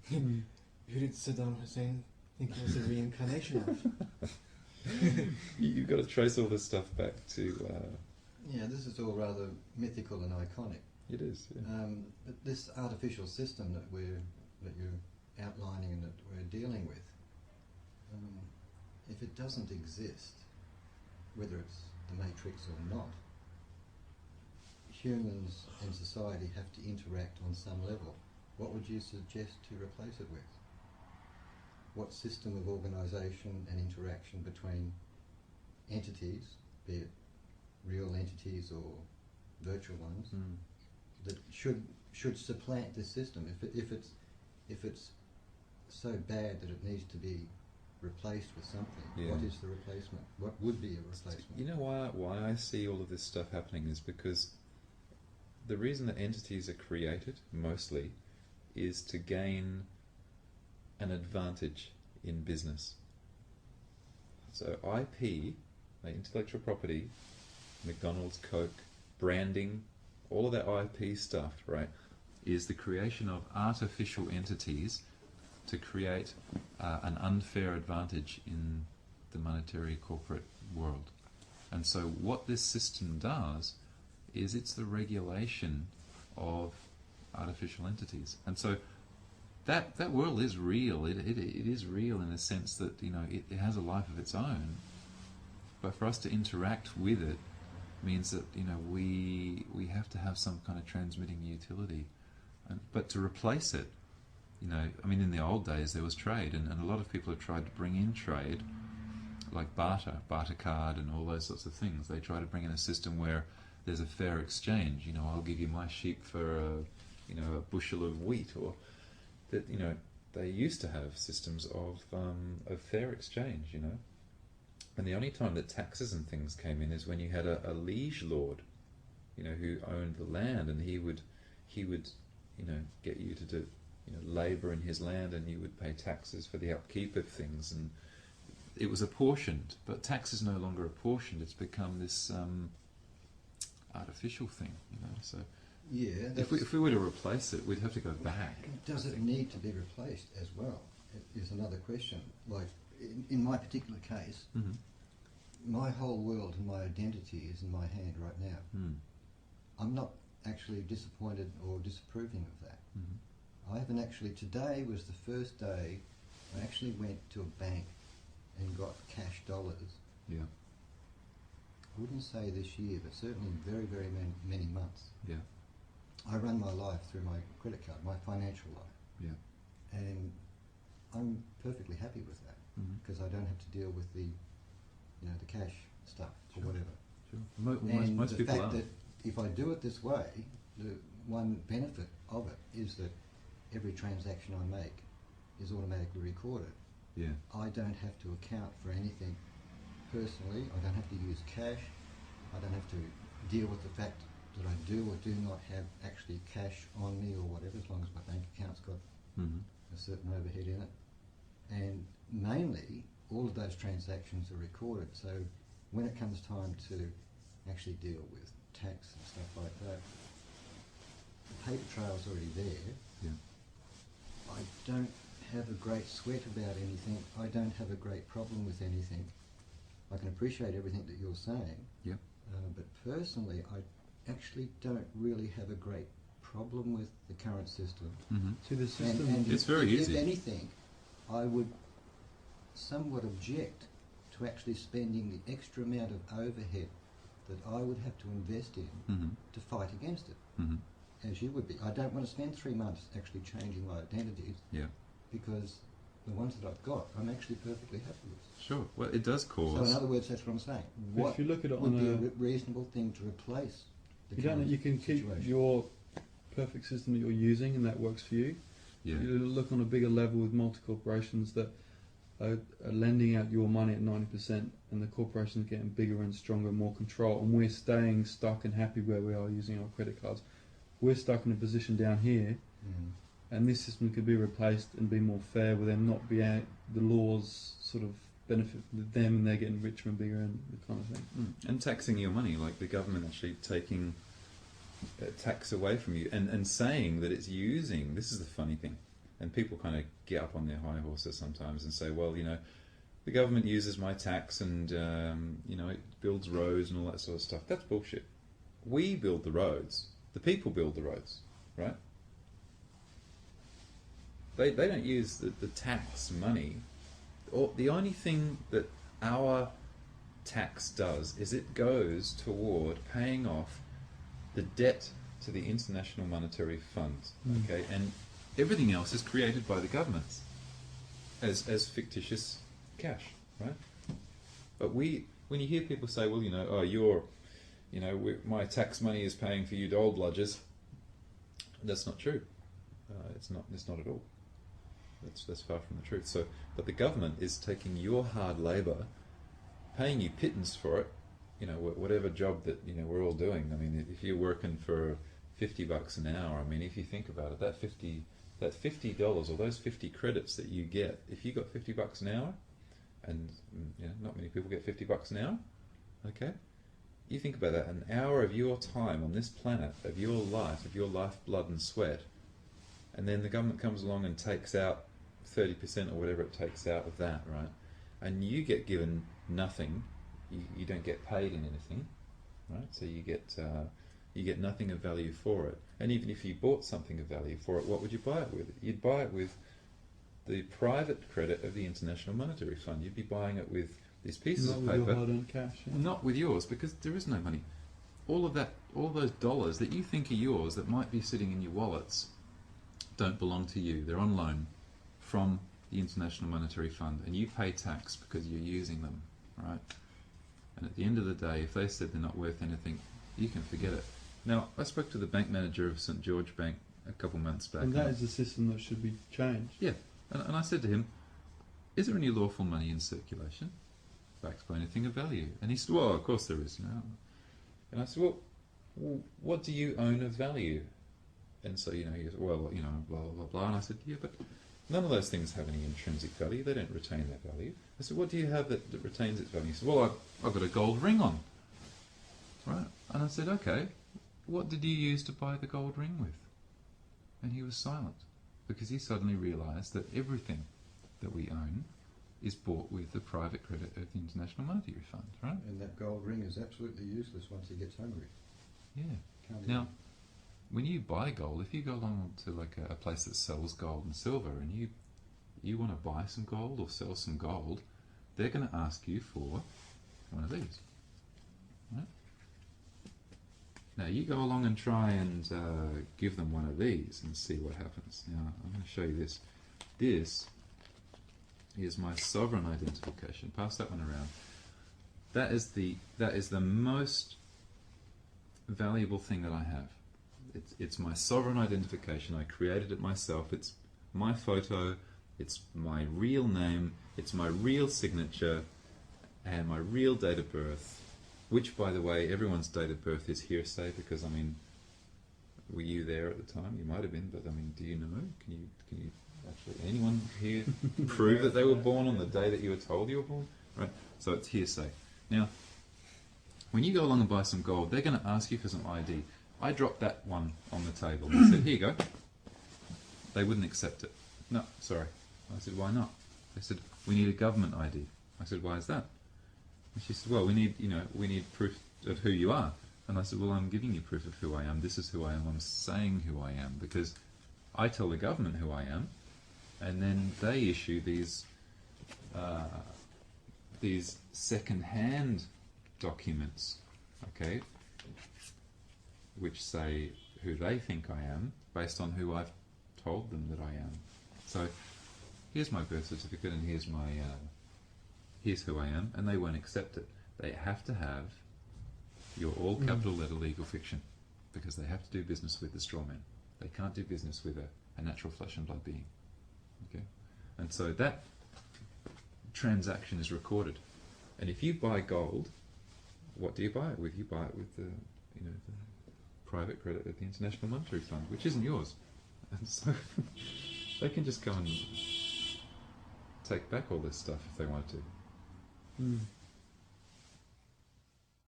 Who did Saddam Hussein think he was a reincarnation of? You've got to trace all this stuff back to... Yeah, this is all rather mythical and iconic. It is, yeah. But this artificial system that you're outlining and that we're dealing with, if it doesn't exist, whether it's the Matrix or not, humans and society have to interact on some level. What would you suggest to replace it with? What system of organisation and interaction between entities, be it real entities or virtual ones, that should supplant this system? If it's so bad that it needs to be replaced with something, what is the replacement? What would be a replacement? You know why I see all of this stuff happening is because the reason that entities are created, mostly, is to gain an advantage in business. So IP, like intellectual property, McDonald's, Coke, branding, all of that IP stuff, right, is the creation of artificial entities to create an unfair advantage in the monetary corporate world. And so what this system does is it's the regulation of artificial entities. And so that world is real. It is real in the sense that, you know, it has a life of its own. But for us to interact with it means that, you know, we have to have some kind of transmitting utility. But to replace it, you know, I mean, in the old days there was trade, and a lot of people have tried to bring in trade, like barter card and all those sorts of things. They try to bring in a system where there's a fair exchange. You know, I'll give you my sheep for a bushel of wheat, or that, you know, they used to have systems of fair exchange, you know. And the only time that taxes and things came in is when you had a liege lord, you know, who owned the land, and he would, you know, get you to do, you know, labour in his land, and you would pay taxes for the upkeep of things, and it was apportioned. But tax is no longer apportioned; it's become this artificial thing, you know. So yeah, if we were to replace it, we'd have to go back. Does it need to be replaced as well? Is another question. Like in my particular case, my whole world and my identity is in my hand right now. I'm not actually disappointed or disapproving of that. I haven't actually. Today was the first day I actually went to a bank and got cash dollars. Yeah. I wouldn't say this year, but certainly very, very many months. Yeah. I run my life through my credit card, my financial life. Yeah. And I'm perfectly happy with that, because I don't have to deal with the, you know, the cash stuff or whatever. Sure. And most the people fact are. that if I do it this way, the one benefit of it is that every transaction I make is automatically recorded. Yeah. I don't have to account for anything personally. I don't have to use cash. I don't have to deal with the fact that I do or do not have actually cash on me or whatever, as long as my bank account's got a certain overhead in it. And mainly, all of those transactions are recorded. So when it comes time to actually deal with tax and stuff like that, the paper trail's already there. Yeah. I don't have a great sweat about anything. I don't have a great problem with anything. I can appreciate everything that you're saying. Yeah. But personally, I actually don't really have a great problem with the current system. To the system, And It's very easy. If anything, I would somewhat object to actually spending the extra amount of overhead that I would have to invest in to fight against it, as you would be. I don't want to spend 3 months actually changing my identities, Yeah. because the ones that I've got, I'm actually perfectly happy with. Sure. Well, it does So cause. in other words, that's what I'm saying. What if you look at it would on be a, a reasonable thing to replace the you don't. current You can keep situation? your perfect system that you're using, and that works for you. Yeah. You look on a bigger level with multi-corporations that are lending out your money at 90%, and the corporations are getting bigger and stronger, more control, and we're staying stuck and happy where we are using our credit cards. We're stuck in a position down here, and this system could be replaced and be more fair, with them not be out, the laws sort of benefit them, and they're getting richer and bigger and the kind of thing. And taxing your money, like the government actually taking tax away from you, and saying that it's using, this is the funny thing, And people kind of get up on their high horses sometimes and say, well, the government uses my tax and, it builds roads and all that sort of stuff. That's bullshit. We build the roads. The people build the roads, right? They don't use the tax money. Or the only thing that our tax does is it goes toward paying off the debt to the International Monetary Fund, okay? And everything else is created by the governments as fictitious cash, right? But when you hear people say, well, my tax money is paying for you dole bludgers, that's not true. It's not at all. That's far from the truth. So, but the government is taking your hard labour, paying you pittance for it, whatever job that we're all doing. I mean, if you're working for $50 an hour, I mean, if you think about it, that $50 or those 50 credits that you get, if you got $50 an hour, and not many people get $50 an hour, okay? You think about that, an hour of your time on this planet, of your life, blood and sweat, and then the government comes along and takes out 30% or whatever it takes out of that, right? And you get given nothing. You don't get paid in anything, right? So you get nothing of value for it. And even if you bought something of value for it, what would you buy it with? You'd buy it with the private credit of the International Monetary Fund. You'd be buying it with these pieces of paper. Not with your hard-earned cash. Yeah. Not with yours, because there is no money. All those dollars that you think are yours that might be sitting in your wallets don't belong to you. They're on loan from the International Monetary Fund, and you pay tax because you're using them, right? And at the end of the day, if they said they're not worth anything, you can forget it. Now, I spoke to the bank manager of St. George Bank a couple months back. And that is the system that should be changed. Yeah. And I said to him, is there any lawful money in circulation backed by anything of value? And he said, well, of course there is. And I said, well, what do you own of value? And so, he goes, well, blah, blah, blah. And I said, yeah, but none of those things have any intrinsic value. They don't retain their value. I said, what do you have that retains its value? He said, well, I've got a gold ring on. Right? And I said, okay, what did you use to buy the gold ring with? And he was silent, because he suddenly realised that everything that we own is bought with the private credit of the International Monetary Fund, right? And that gold ring is absolutely useless once he gets hungry. Yeah. Can't Now, when you buy gold, if you go along to like a place that sells gold and silver, and you want to buy some gold or sell some gold, they're going to ask you for one of these. Right? Now you go along and try and give them one of these and see what happens. Now I'm going to show you this. This is my sovereign identification. Pass that one around. That is the most valuable thing that I have. It's my sovereign identification. I created it myself. It's my photo. It's my real name. It's my real signature, and my real date of birth. Which, by the way, everyone's date of birth is hearsay, because I mean, were you there at the time? You might have been, but I mean, do you know? Can you actually, anyone here prove that they were born on the day that you were told you were born? Right. So it's hearsay. Now, when you go along and buy some gold, they're going to ask you for some ID. I dropped that one on the table and said, here you go. They wouldn't accept it. No, sorry. I said, why not? They said, we need a government ID. I said, why is that? And she said, well, we need proof of who you are. And I said, well, I'm giving you proof of who I am. This is who I am. I'm saying who I am, because I tell the government who I am, and then they issue these second-hand documents, okay, which say who they think I am based on who I've told them that I am. So here's my birth certificate, and here's my here's who I am, and they won't accept it. They have to have your all capital letter legal fiction, because they have to do business with the Strawman. They can't do business with a natural flesh and blood being. Okay, and so that transaction is recorded. And if you buy gold, what do you buy it with? You buy it with the private credit of the International Monetary Fund, which isn't yours. And so they can just go and take back all this stuff if they wanted to.